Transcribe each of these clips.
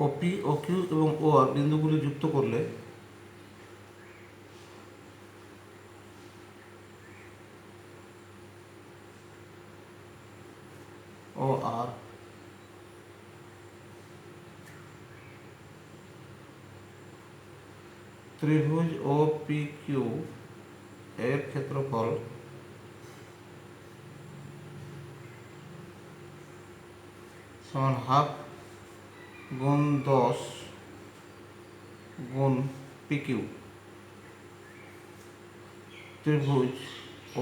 ওপি O Q এবং ও আর বিন্দুগুলি যুক্ত করলে ও আর ত্রিভুজ ও পি কিউ এর ক্ষেত্রফল সমান হাফ গুণ 10 গুণ পি কিউ। ত্রিভুজ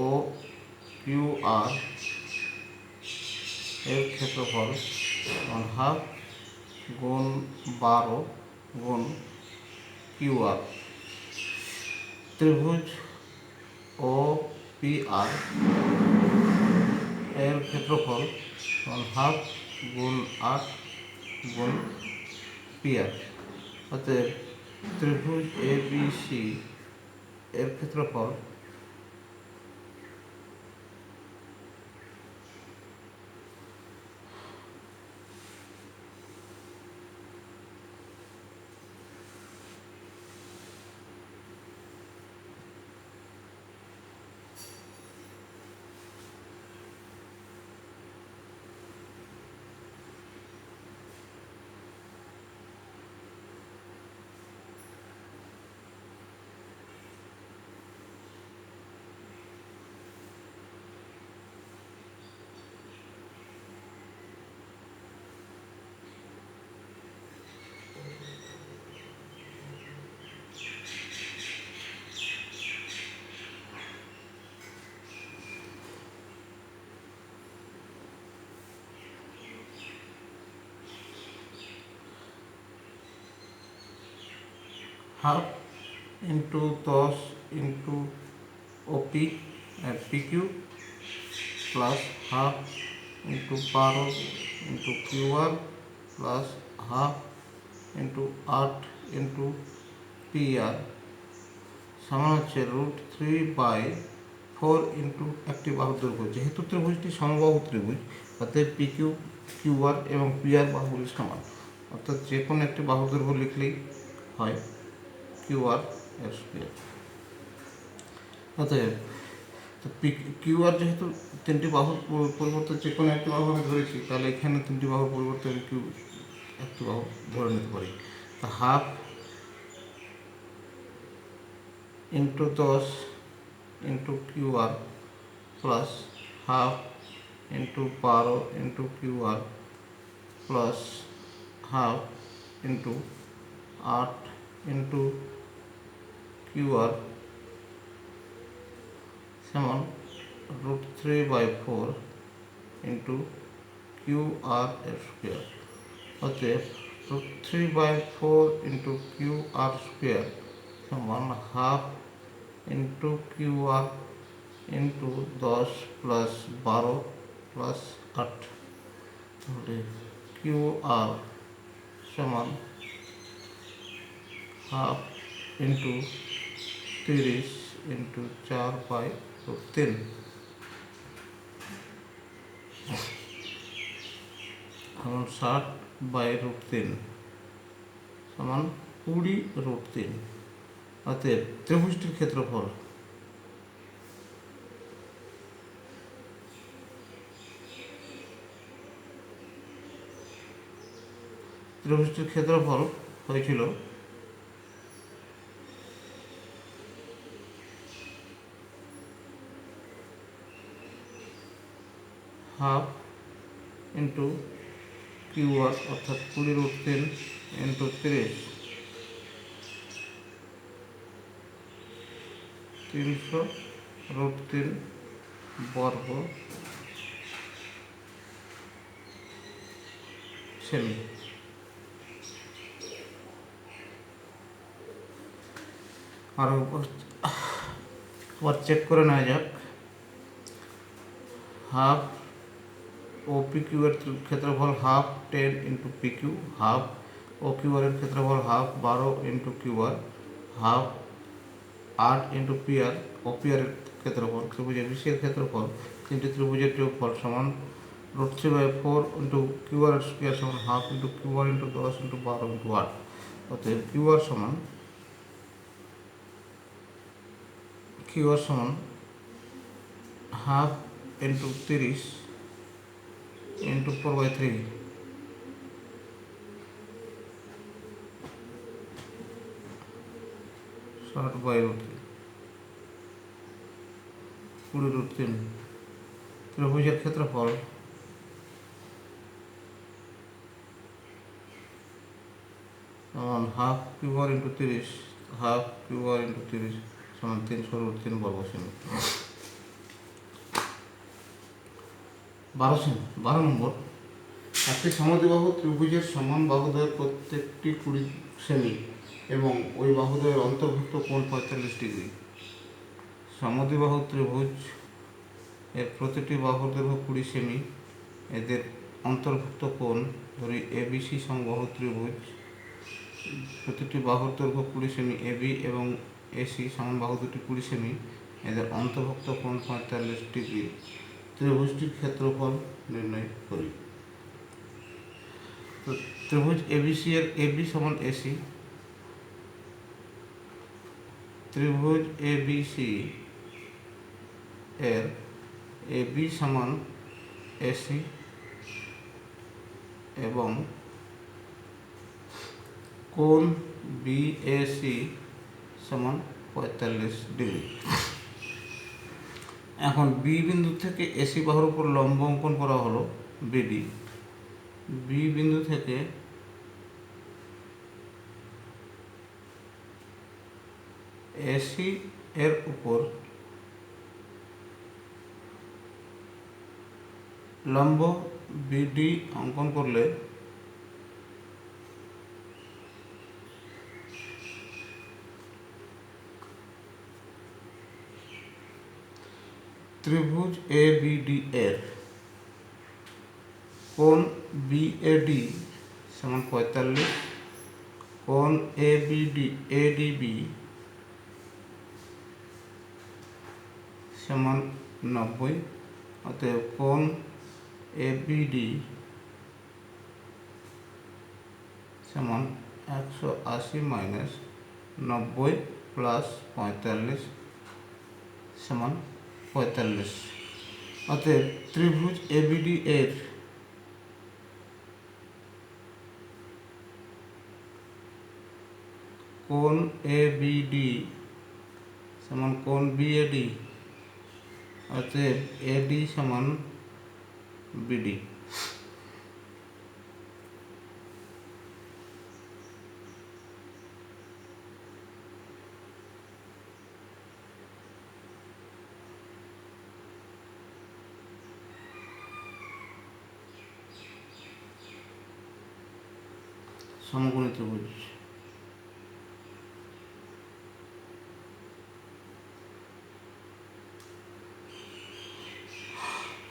ও কিউ আর এর ক্ষেত্রফল সমান হাফ গুণ 12 গুণ কিউ আর। ত্রিভুজ ও পি আর এর ক্ষেত্রফল সমান হাফ গুণ 8 গুণ পি আর। অতএব ত্রিভুজ এ বি সি এর ক্ষেত্রফল half into 10 into OP P Q plus half into 12 into Q R plus half into 8 into P R সমান হচ্ছে √3/4 ইন্টু একটি বাহুর দৈর্ঘ্য। যেহেতু ত্রিভুজটি সমবাহু ত্রিভুজ, অতএব পি কিউ, কিউ আর এবং পি আর বাহুগুলি সমান, অর্থাৎ যে কোনো একটি বাহুর দৈর্ঘ্য লিখলেই হয় কিউ আর এর স্কোয়ার। অতএব কিউ আর যেহেতু তিনটি বাহুর পরিবর্তে যে কোনো একটি বাহু আমি ধরেছি, তাহলে এখানে তিনটি বাহুর পরিবর্তে আমি কিউ একটি বাহু ধরে নিতে পারি। তা half into 10 into Q R plus half into 12 into Q R plus half into 8 into Q R সমান √3/4 ইন্টু কিউ আর এর স্কোয়ার। অতএব √3/4 ইন্টু কিউ আর স্কোয়ার সমান half into Q R into 10 plus 12 plus 8। তাহলে Q R সমান half into 30 into 4/3 সমান 60/3 সমান 20√3। অতএব ত্রিভুজটির ক্ষেত্রফল হয়েছিল হাফ ইন্টু কিউ আর অর্থাৎ 20√3 ইন্টু 30, 300√3 বর্গ সেমি। আর আবার চেক করে নেওয়া যাক। হাফ ও পি কিউ এর ক্ষেত্রফল half 10 into P Q, half O Q R এর ক্ষেত্রফল half 12 into Q R, half 8 into P R O P R এর ক্ষেত্রফল, ত্রিভুজ এবিসি এর ক্ষেত্রফল, তিনটি ত্রিভুজের যোগফল সমান √3/4 ইন্টু QR স্কোয়ার সমান half into QR into 10 into 12 into 8। অতএব QR সমান হাফ ইন্টু 30 ইন্টু 4/3 60/√3 20√3। ত্রিভুজের ক্ষেত্রফল সমান half QR into 30 half QR into 30 সমান 300√3 বর্গ সেমি। 12 নম্বর, একটি সমদ্বিবাহু ত্রিভুজের সমান বাহুদ্বয়ের প্রত্যেকটি 20 সেমি এবং ওই বাহুদ্বয়ের অন্তর্ভুক্ত কোণ 45 ডিগ্রি। সমদ্বিবাহু ত্রিভুজ এর প্রতিটি বাহুর দৈর্ঘ্য 20 সেমি, এদের অন্তর্ভুক্ত কোণ ধরি ABC সমবাহু ত্রিভুজ, প্রতিটি বাহুর দৈর্ঘ্য 20 সেমি, AB এবং AC সমান বাহু দুটি 20 সেমি, এদের অন্তর্ভুক্ত কোণ 45 ডিগ্রি। ত্রিভুজটির ক্ষেত্রফল নির্ণয় করি। তো ত্রিভুজ ABC এর AB সমান AC, ত্রিভুজ ABC এর AB সমান AC এবং কোণ BAC সমান 45 ডিগ্রি। এখন B বিন্দু থেকে AC বাহুর উপর লম্ব অঙ্কন করা হলো BD। B বিন্দু থেকে AC এর উপর লম্ব BD অঙ্কন করলে ত্রিভুজ ABD এর কোণ BAD সমান 45, কোণ ADB সমান 90। অতএব কোণ ABD সমান 180 মাইনাস 90 প্লাস 45 সমান 45। অতএব ত্রিভুজ ABD এর কোণ ABD সমান কোণ BAD, অতএব AD সমান BD। সমকোণী ত্রিভুজ।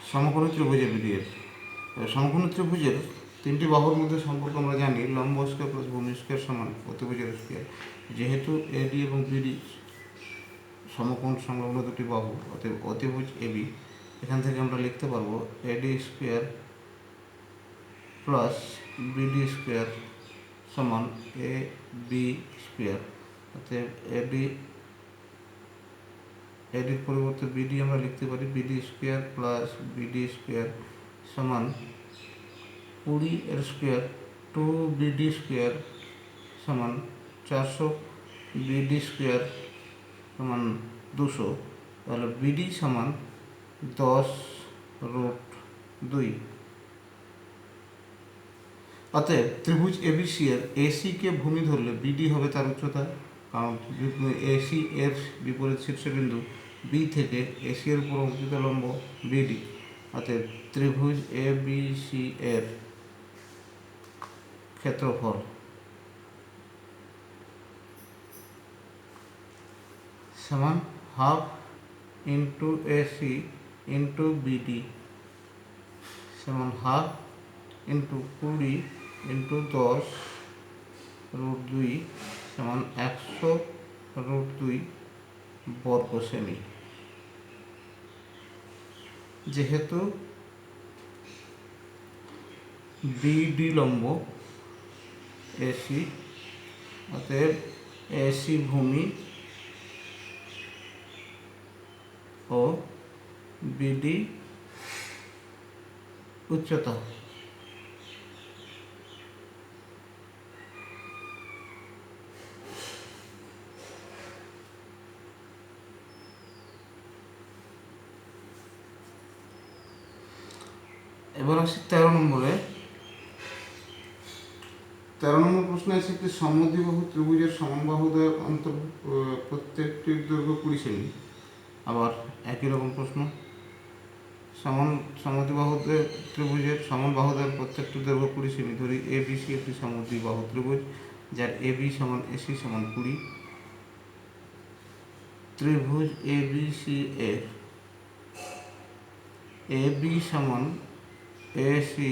সমকোণী ত্রিভুজ ABD এর সমকোণী ত্রিভুজের তিনটি বাহুর মধ্যে সম্পর্ক আমরা জানি, লম্ব স্কয়ার প্লাস ভূমি স্কয়ার সমান অতিভুজের স্কয়ার। যেহেতু AD এবং BD সমকোণ সংলগ্ন দুটি বাহু, অতএব অতিভুজ AB, এখান থেকে আমরা লিখতে পারবো AD square plus BD square সমান AB স্কয়ার। অতএব এডির পরিবর্তে BD আমরা লিখতে পারি BD square plus BD square সমান 20 এর স্কয়ার 2BD স্কয়ার সমান 400, BD স্কয়ার সমান 200। তাহলে BD সমান 10√2। অতএব ত্রিভুজ ABC এর AC কে ভূমি ধরলে BD হবে তার উচ্চতা, কারণ AC এর বিপরীত শীর্ষবিন্দু B থেকে AC এর উপর অঙ্কিত লম্ব BD। অতএব ত্রিভুজ ABC এর ক্ষেত্রফল সমান half into AC into BD সমান হাফ ইন্টু 20 ইন্টু 10√2 সমান 100√2 বর্গ সেমি। যেহেতু বিডি লম্ব এসি, অতএব এসি ভূমি ও বিডি উচ্চতা। এবার আসি 13 নম্বরে। 13 নম্বর প্রশ্নে আছে একটি সমদ্বিবাহু ত্রিভুজের সমান বাহুদ্বয়ের প্রত্যেকটির দৈর্ঘ্য 20 সেমি। আবার একই রকম প্রশ্ন, সমদ্বিবাহু ত্রিভুজের সমান বাহুদ্বয়ের প্রত্যেকটির দৈর্ঘ্য 20 সেমি। ধরি এ বি সি একটি সমদ্বিবাহু ত্রিভুজ যার এ বি সমান এসি সমান 20। ত্রিভুজ এ বি সি এর এ বি সমান এসি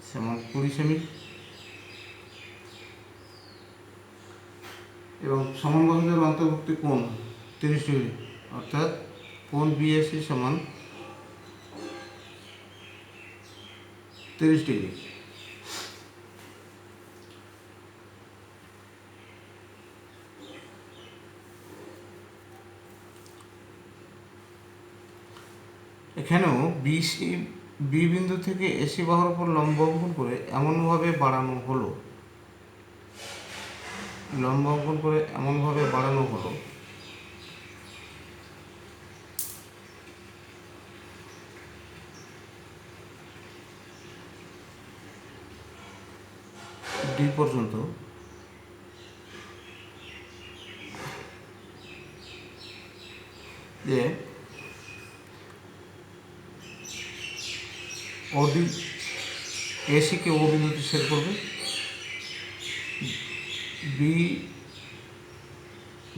সমান 20 সেমি এবং সমান বাহুদের অন্তর্ভুক্তি কোণ 30 ডিগ্রি, অর্থাৎ কোণ বিএসি সমান 30 ডিগ্রি। এখানেও বিসি বি বিন্দু থেকে এসি বাহুর উপর লম্ব অঙ্কন করে এমনভাবে বাড়ানো হলো ডি পর্যন্ত, যে ওডি এসিকে ও বিন্দুতে ছেদ করবে, বি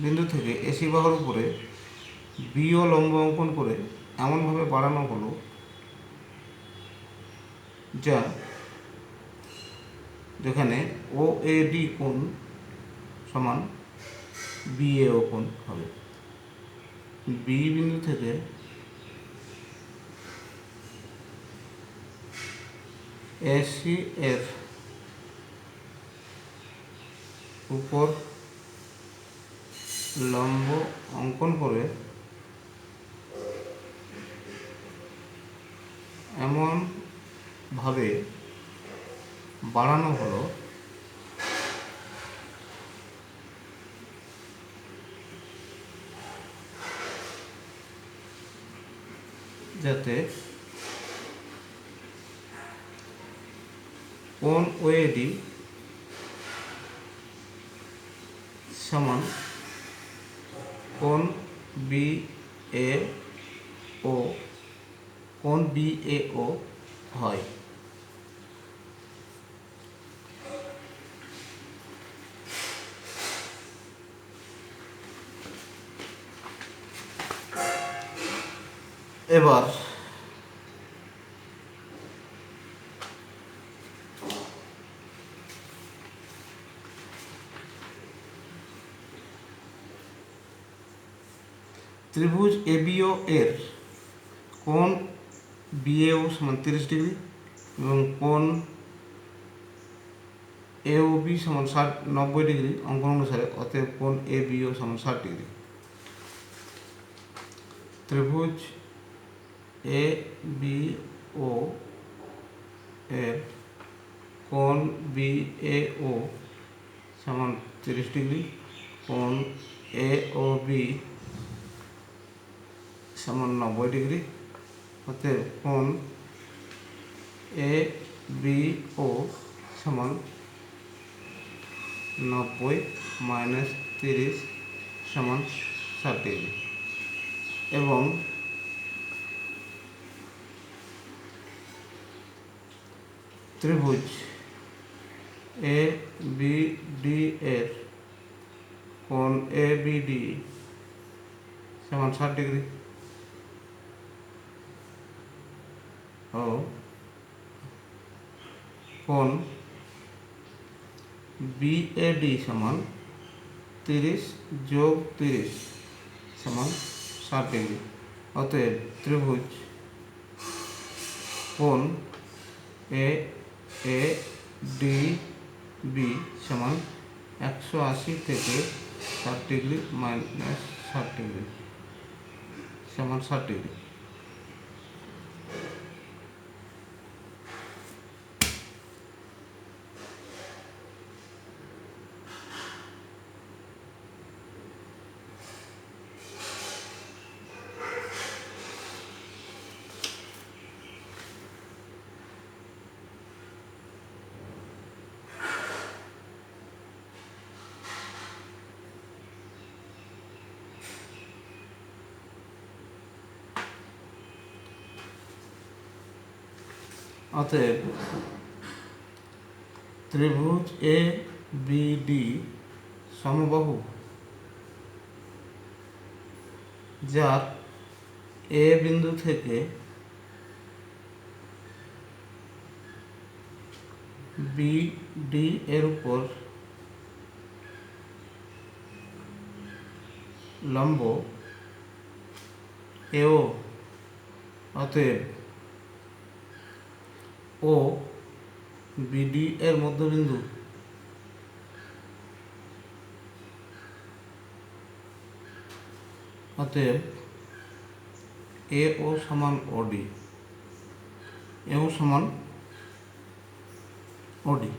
বিন্দু থেকে এসি বাহুর উপরে বিও লম্ব অঙ্কন করে এমনভাবে বাড়ানো হলো যা যেখানে ও এ ডি কোণ সমান বিএও কোণ হবে। বি বিন্দু থেকে এসি এর উপর লম্ব অঙ্কন করে এমনভাবে বাড়ানো হলো যাতে কোণ ওএডি সমান কোণ বি এ ও কোণ বি এ ও হয়। এবার ত্রিভুজ এবিও এর কোণ বিএও সমান 30 ডিগ্রি এবং কোণ এও বি সমান 90 ডিগ্রি অঙ্কন অনুসারে, অতএব কোণ এ বিও সমান 60 ডিগ্রি। ত্রিভুজ এ বি ও এর কোণ বি এ ও সমান 30 ডিগ্রি, কোণ এ ও বি সমান 90 ডিগ্রি, অতএব কোণ এ বি ও সমান 90 মাইনাস 30 সমান 60 ডিগ্রি। এবং ত্রিভুজ এ বি ডি এর কোণ এ বি ডি সমান 60 ডিগ্রি ও কোণ বিএডি সমান 30 যোগ 30 সমান 60 ডিগ্রি। অতএব ত্রিভুজ কোণ এ এ ডি বি সমান 180 থেকে 60 ডিগ্রি মাইনাস 60 ডিগ্রি সমান 60 ডিগ্রি। অতএব ত্রিভুজ এ বি ডি সমবাহু, যার এ বিন্দু থেকে বি ডি এর উপর লম্ব এও, অতএব ও বিডি এর মধ্যবিন্দু অতএব এ ও সমান ওডি, এও সমান ওডি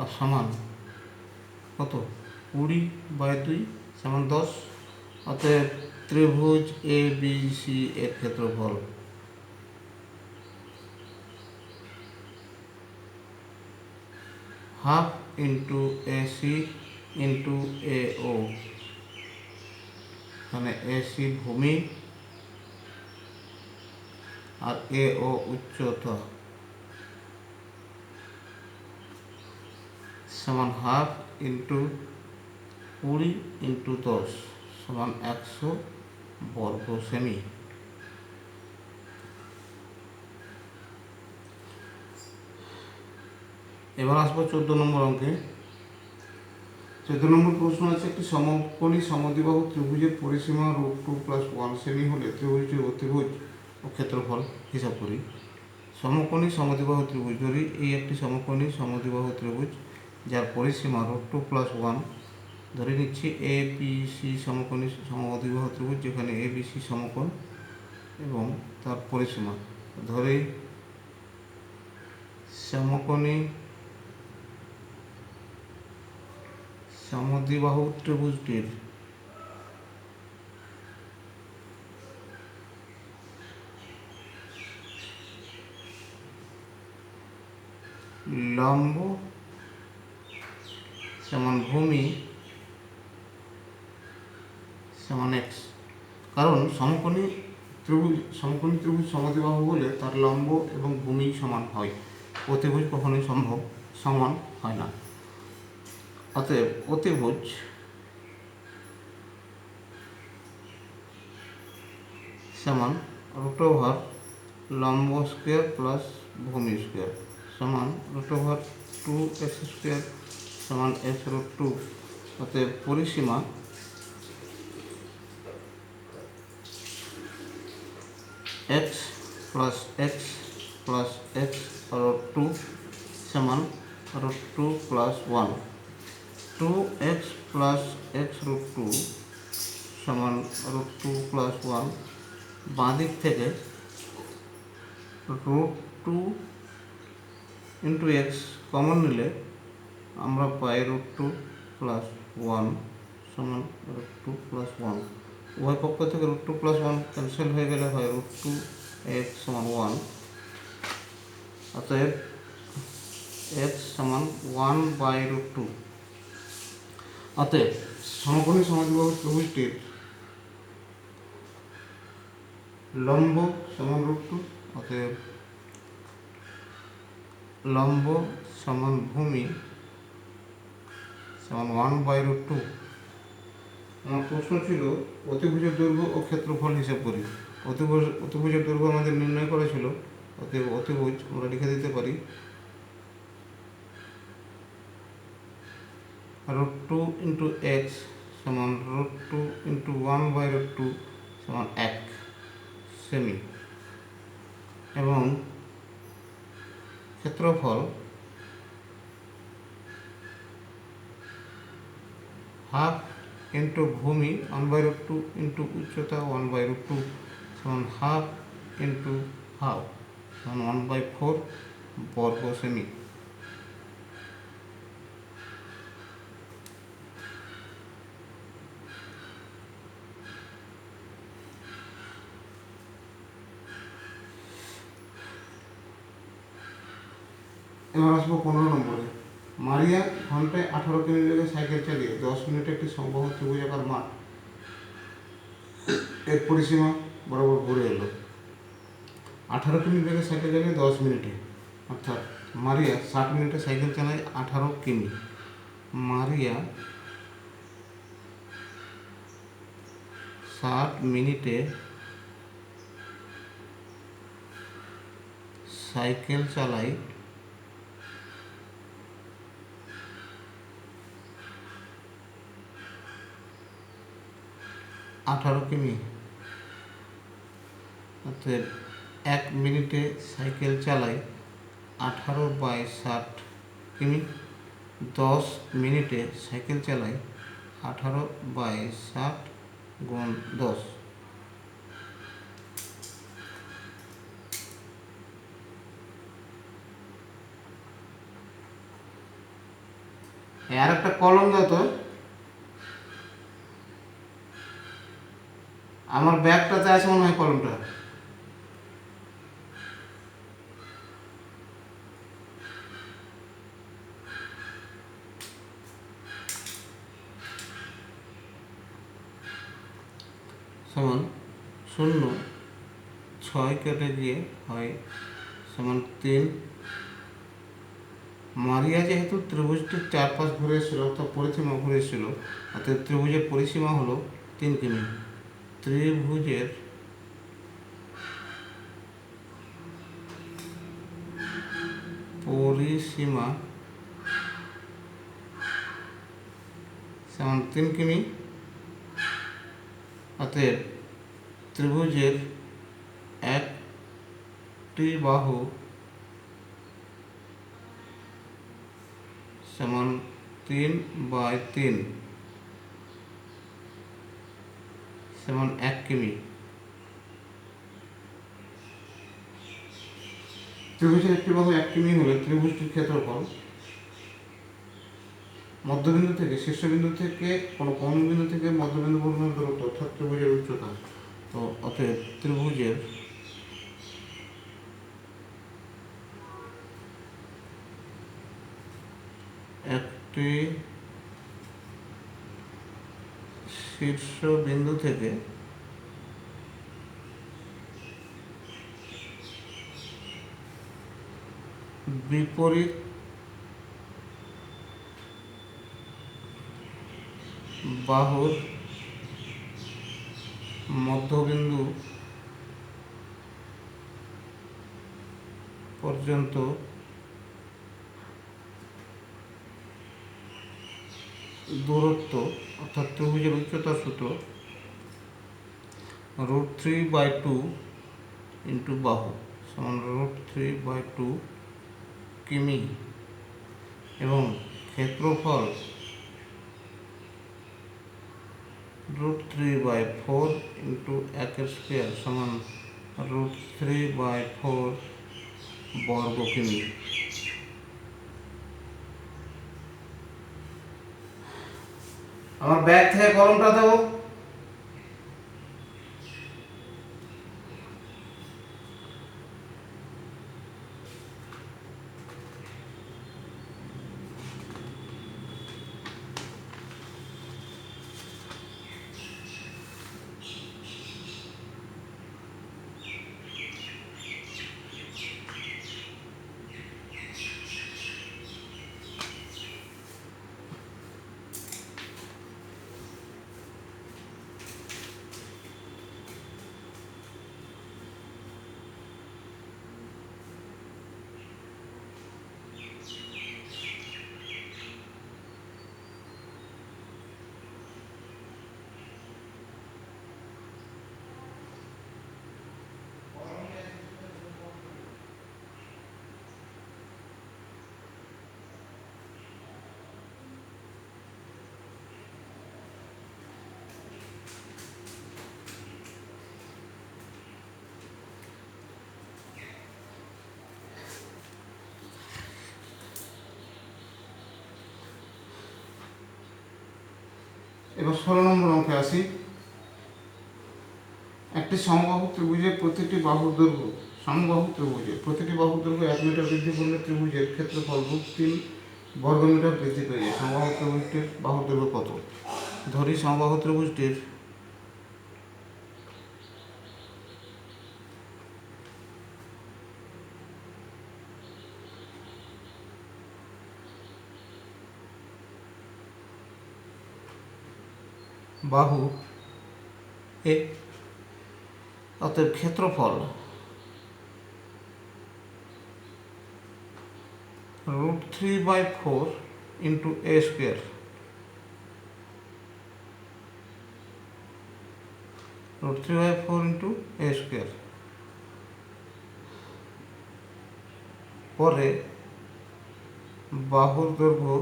আর সমান কত 20/2 সমান 10। অতএব ত্রিভুজ এ বি সি এর ক্ষেত্রফল হাফ ইন্টু এসি ইন্টু এ ও, এখানে এসি ভূমি আর এ ও উচ্চতা সমান হাফ ইন্টু 20 ইন্টু 10 সমান 100 বর্গ সেমি। এবার আসবো 14 নম্বর অঙ্কে। 14 নম্বর প্রশ্ন আছে, একটি সমকোণী সমদ্বিবাহু ত্রিভুজের পরিসীমা √2 + 1 সেমি হলে ত্রিভুজটির অতিভুজ ও ক্ষেত্রফল হিসাব করি। সমকোণী সমদ্বিবাহু ত্রিভুজ, ধরি এই একটি সমকোণী সমদ্বিবাহু ত্রিভুজ যার পরিসীমা √2 + 1, ধরে নিচ্ছি এ বি সি সমকোণী সমদ্বিবাহু ত্রিভুজ, যেখানে এ বি সি সমকোণ এবং তার পরিসীমা, ধরে সমকোণী সমদ্বিবাহু ত্রিভুজটির লম্ব সমান ভূমি সমান এক্স। কারণ সমকোণী ত্রিভুজ সমদ্বিবাহু বলে তার লম্ব এবং ভূমি সমান হয়, অতিভুজ কখনোই সমান হয় না। অতএব অতিভুজ সমান √, লম্ব স্কোয়ার প্লাস ভূমি স্কোয়ার সমান √2x² সমান x√2। অতএব পরিসীমা x plus x plus x√2 সমান √2 + 1, 2x প্লাস x√2 সমান √2 + 1। বাঁ দিক থেকে √2 ইন্টু এক্স কমন নিলে আমরা পাই √2 + 1 সমান √2 + 1। উভয় পক্ষ থেকে √2 + 1 ক্যান্সেল হয়ে গেলে হয় √2x সমান 1। অতএব x সমান 1/√2। অতএব সমকোণী সমদ্বিবাহু ত্রিভুজটির লম্ব সমান √2, অতএব লম্ব সমান ভূমি সমান 1/√2। আমার প্রশ্ন ছিল অতিভুজের দৈর্ঘ্য ও ক্ষেত্রফল হিসাব করি। অতিভুজের দৈর্ঘ্য আমাদের নির্ণয় করা ছিল, অতএব অতিভুজ আমরা লিখে দিতে পারি √2 × x সমান √2 × 1/√2 সমান 1। সেমি এবং ক্ষেত্রফল হাফ ইন্টু ভূমি 1/√2 ইন্টু উচ্চতা 1/√2 সমান হাফ ইন্টু হাফ সমান 1/4 বর্গ সেমি। এবার আসবো 15 নম্বরে। মারিয়া ঘন্টায় 18 কিমি বেগে সাইকেল চালিয়ে 10 মিনিটে একটি সমবাহু ত্রিভুজাকার মাঠ এর পরিসীমা বরাবর ঘুরে এলো। 18 কিমি বেগে সাইকেল চালিয়ে 10 মিনিটে, অর্থাৎ মারিয়া 60 মিনিটে সাইকেল চালায় 18 কিমি। মারিয়া 60 মিনিটে সাইকেল চালায় 18 কিমি, অর্থাৎ 1 মিনিটে সাইকেল চালায় 18/60 কিমি। 10 মিনিটে সাইকেল চালায় 18/60 গুণ 10। আর একটা কলম দাও তো, আমার ব্যাগটাতে আছে মনে হয় কলমটা। সমান 0, 6 কেটে গিয়ে হয় সমান 3। মারিয়া যেহেতু ত্রিভুজটির চারপাশ ঘুরে এসেছিল, অর্থাৎ পরিসীমা ঘুরে এসেছিল, অর্থাৎ ত্রিভুজের পরিসীমা হলো 3 কিমি। ত্রিভুজের পরিসীমা সমান 3 কিমি, অতএব ত্রিভুজের একটি বাহু সমান 3/3 সমান 1 কিমি। ত্রিভুজের একটি বাহু 1 কিমি হলে ত্রিভুজটির ক্ষেত্রফল মধ্যবিন্দু থেকে শীর্ষবিন্দু থেকে কোনো বিন্দু থেকে মধ্যবিন্দু পর্যন্ত দূরত্ব, অর্থাৎ ত্রিভুজের উচ্চতা। তো অতএব ত্রিভুজের একটি শীর্ষবিন্দু থেকে বিপরীত বাহুর মধ্যবিন্দু পর্যন্ত দূরত্ব, অর্থাৎ ত্রিভুজের উচ্চতার সূত্র √3/2 ইন্টু বাহু সমান √3/2 কিমি এবং ক্ষেত্রফল √3/4 ইন্টু 1² সমান √3/4 বর্গ কিমি। আমার ব্যাগ থেকে কলমটা দেবো। এবার 16 নম্বর অঙ্কে আসি। একটি সমবাহু ত্রিভুজের প্রতিটি বাহুর দৈর্ঘ্য, সমবাহু ত্রিভুজের প্রতিটি বাহুর দৈর্ঘ্য 1 মিটার বৃদ্ধি করলে ত্রিভুজের ক্ষেত্রফল √3 বর্গমিটার বৃদ্ধি পেয়ে যায়। সমবাহু ত্রিভুজটির বাহুর দৈর্ঘ্য কত? ধরি সমবাহু ত্রিভুজটির বাহু এ, অতএব ক্ষেত্রফল √3/4 into a square, √3/4 into a square. পরে বাহুর দৈর্ঘ্য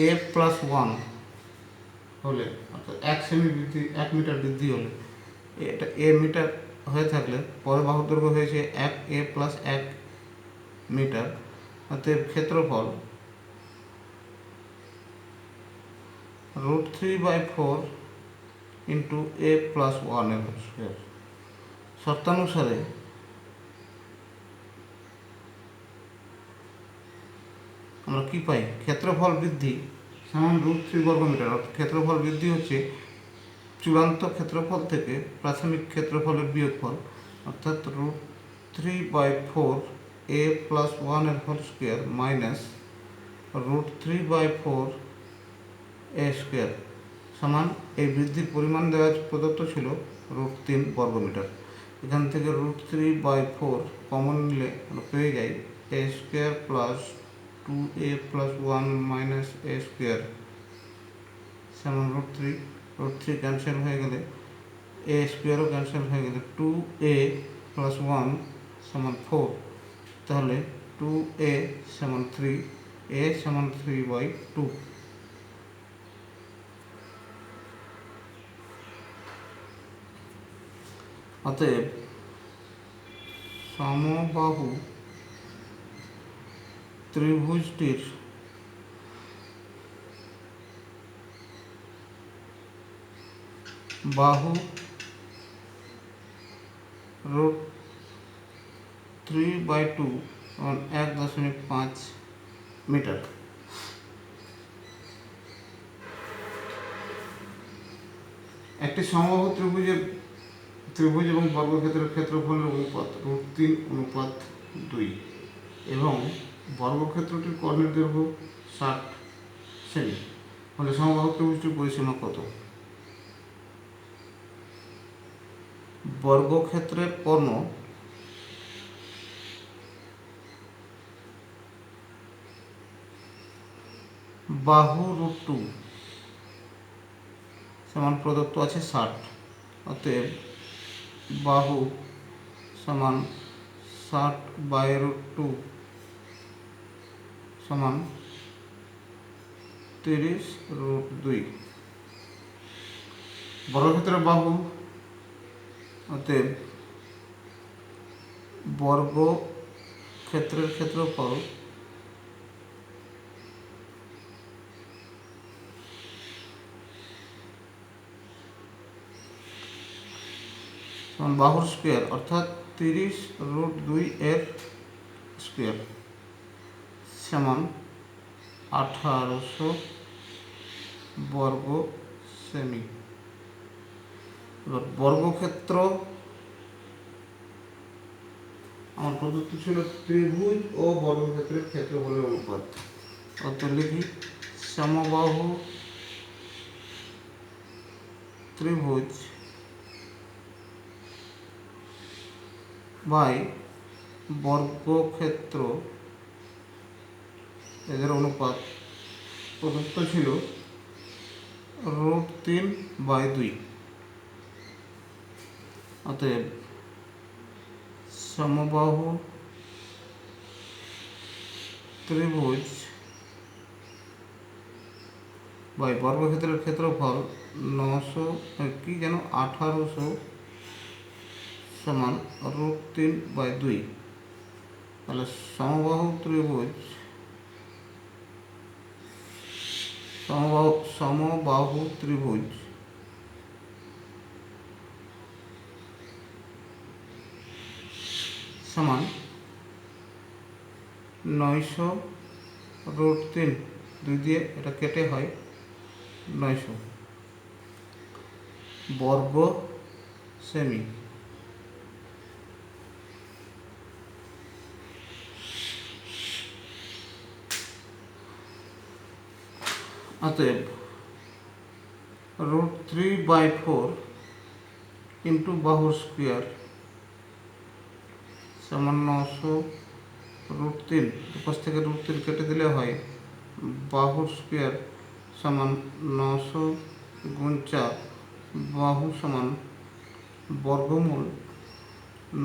a+1 হলে, অর্থাৎ 1 মিটার বৃদ্ধি হলে, এটা a মিটার হয়ে থাকলে পরে বাহুর দৈর্ঘ্য হয়েছে a+1 মিটার। অতএব ক্ষেত্রফল √3/4 ইন্টু a+1 এর স্কোয়ার। শর্তানুসারে আমরা কি পাই? ক্ষেত্রফল বৃদ্ধি সমান √3 বর্গমিটার। অর্থাৎ ক্ষেত্রফল বৃদ্ধি হচ্ছে চূড়ান্ত ক্ষেত্রফল থেকে প্রাথমিক ক্ষেত্রফলের বিয়োগফল, অর্থাৎ √3/4 a+1 এর whole square minus √3/4 a square সমান, এই বৃদ্ধির পরিমাণ দেওয়া প্রদত্ত ছিল √3 বর্গমিটার। এখান থেকে √3/4 কমন নিলে আমরা পেয়ে যাই a square plus 2a+1 minus a square সমান √3 ক্যান্সেল হয়ে গেলে a স্কোয়ারও ক্যান্সেল হয়ে গেলে 2a+1 সমান 4। তাহলে 2a সমান 3, a সমান 3/2। অতএব সমবাহু ত্রিভুজটির বাহু √3/2 1.5 মিটার। একটি সমবাহু ত্রিভুজ এবং বর্গক্ষেত্রের ক্ষেত্রফলের অনুপাত √3:2 এবং বর্গক্ষেত্রটির কর্ণের দৈর্ঘ্য 60 সেমি হলে সমবাহু ত্রিভুজটির পরিসীমা কত? বর্গক্ষেত্রের কর্ণ বাহু √2 সমান প্রদত্ত আছে 60। অতএব বাহু সমান 60/√2 সমান 30√2। বর্গক্ষেত্রের বাহু, অতএব বর্গক্ষেত্রের ক্ষেত্রফল বাহুর স্কোয়ার, অর্থাৎ 30√2 এর স্কোয়ার সমান 1800 বর্গ সেমি। এবার বর্গক্ষেত্র আমার প্রদত্ত ছিল ত্রিভুজ ও বর্গক্ষেত্রের ক্ষেত্রফলের অনুপাত। অতএব লিখি সমবাহু ত্রিভুজ বাই বর্গক্ষেত্র, এদের অনুপাত প্রদত্ত ছিল √3/2। অতএব সমবাহু ত্রিভুজ বাই বর্গক্ষেত্রের ক্ষেত্রফল 1800 সমান √3/2। তাহলে সমবাহু ত্রিভুজ সমান 900 √3, 2 দিয়ে এটা কেটে হয় 900 বর্গ সেমি। অতএব √3/4 ইন্টু বাহুর স্কোয়ার সমান 900 √3, দুপাশ থেকে √3 কেটে দিলে হয় বাহুর স্কোয়ার সমান 900 গুণ 4, বাহু সমান বর্গমূল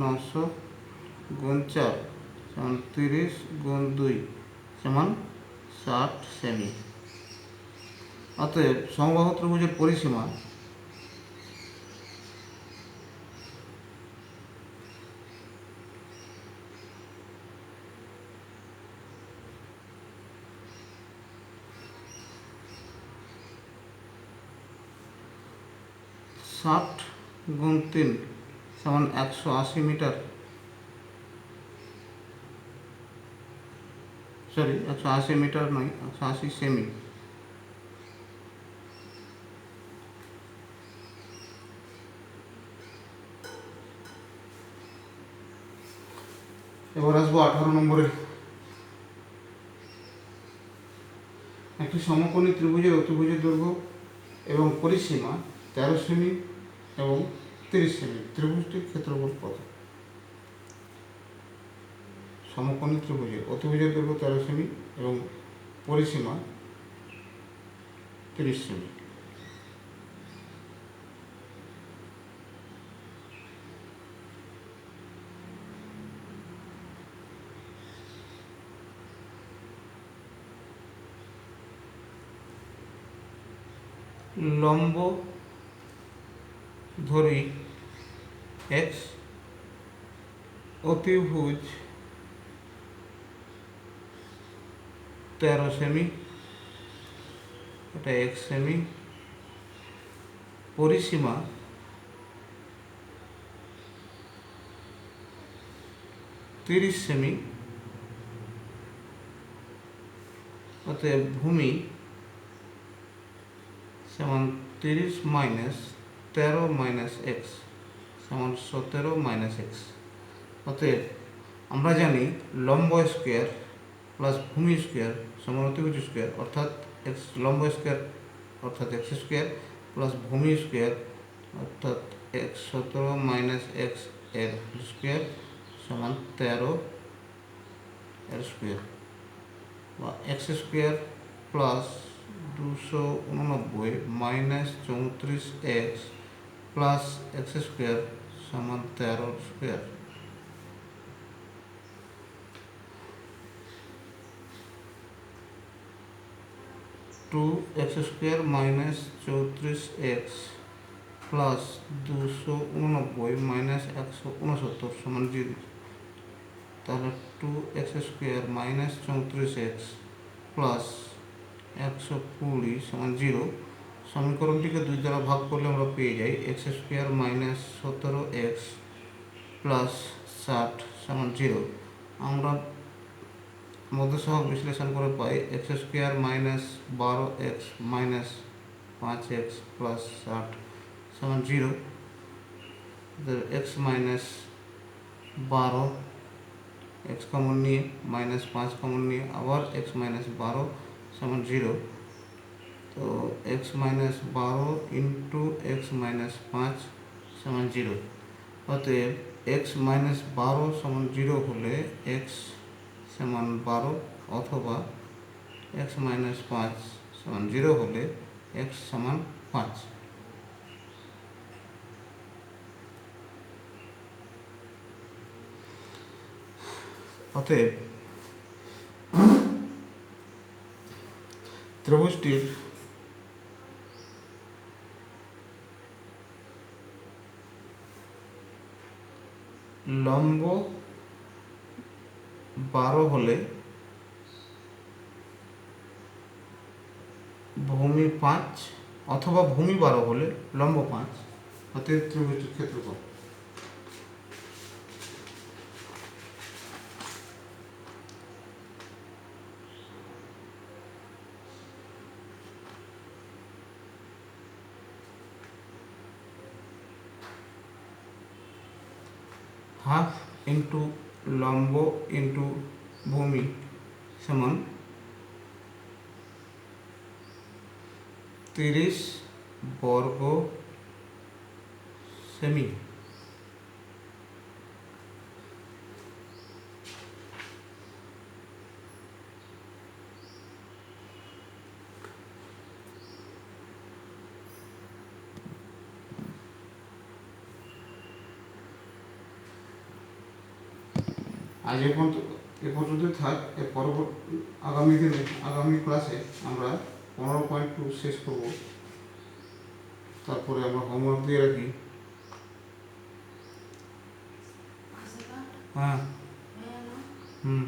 900 গুণ 4 সমান 30 গুণ 2 সমান 60 সেমি। অতএব সমবাহু ত্রিভুজের পরিসীমা ষাট গুণ 3 সমান 180 মিটার, সরি 180 মিটার নয়, 180 সেমি। এবার আসবো 18 নম্বরে। একটি সমকোণী ত্রিভুজের অতিভুজের দৈর্ঘ্য এবং পরিসীমা 13 সেমি এবং 30 সেমি। ত্রিভুজটির ক্ষেত্রফল কত? সমকোণী ত্রিভুজের অতিভুজের দৈর্ঘ্য 13 সেমি এবং পরিসীমা 30 সেমি। লম্ব ধরি x, অতিভুজ 13 সেমি, এটা x সেমি, পরিসীমা 30 সেমি। অতএব ভূমি সমান 30 মাইনাস 13 মাইনাস এক্স সমান 17 মাইনাস এক্স। অতএব আমরা জানি লম্ব স্কোয়ার প্লাস ভূমি স্কোয়ার সমান অতিভুজ স্কোয়ার, অর্থাৎ এক্স লম্ব স্কোয়ার অর্থাৎ এক্স স্কোয়ার প্লাস ভূমি স্কোয়ার অর্থাৎ এক্স 17 মাইনাস এক্স এর স্কোয়ার সমান 13 এর স্কোয়ার, বা x square plus 289 minus 34 x plus x square সমান 13 square. Two x square minus 34 x plus 289 minus 169 সমান 0। তাহলে 2x square minus 34 x plus 120 সমান 0। সমীকরণটিকে 2 দ্বারা ভাগ করলে আমরা পেয়ে যাই x square minus 17 x plus 60 সমান 0। আমরা মধ্যসহগ বিশ্লেষণ করে পাই x square minus 12 x minus 5 x plus 60 সমান 0। এক্স মাইনাস 12 এক্স কমন নিয়ে মাইনাস 5 কমন নিয়ে আবার এক্স মাইনাস 12 সমান 0। তো x minus 12 into x minus 5 সমান 0। অতএব এক্স মাইনাস 12 সমান 0 হলে এক্স সমান 12 অথবা এক্স মাইনাস 5 সমান 0 হলে এক্স সমান 5। অতএব ত্রিভুজটির লম্ব 12 হলে ভূমি 5 অথবা ভূমি 12 হলে লম্ব 5 অতএব ত্রিভুজটির ক্ষেত্রফল। হাফ ইন্টু লম্ব ইন্টু ভূমি সমান 30 বর্গ সেমি। আজ এ পর্যন্তই থাক। এর পরবর্তী আগামী ক্লাসে আমরা 15.2 শেষ করব। তারপরে আমরা হোমওয়ার্ক দিয়ে রাখি। হ্যাঁ। হুম।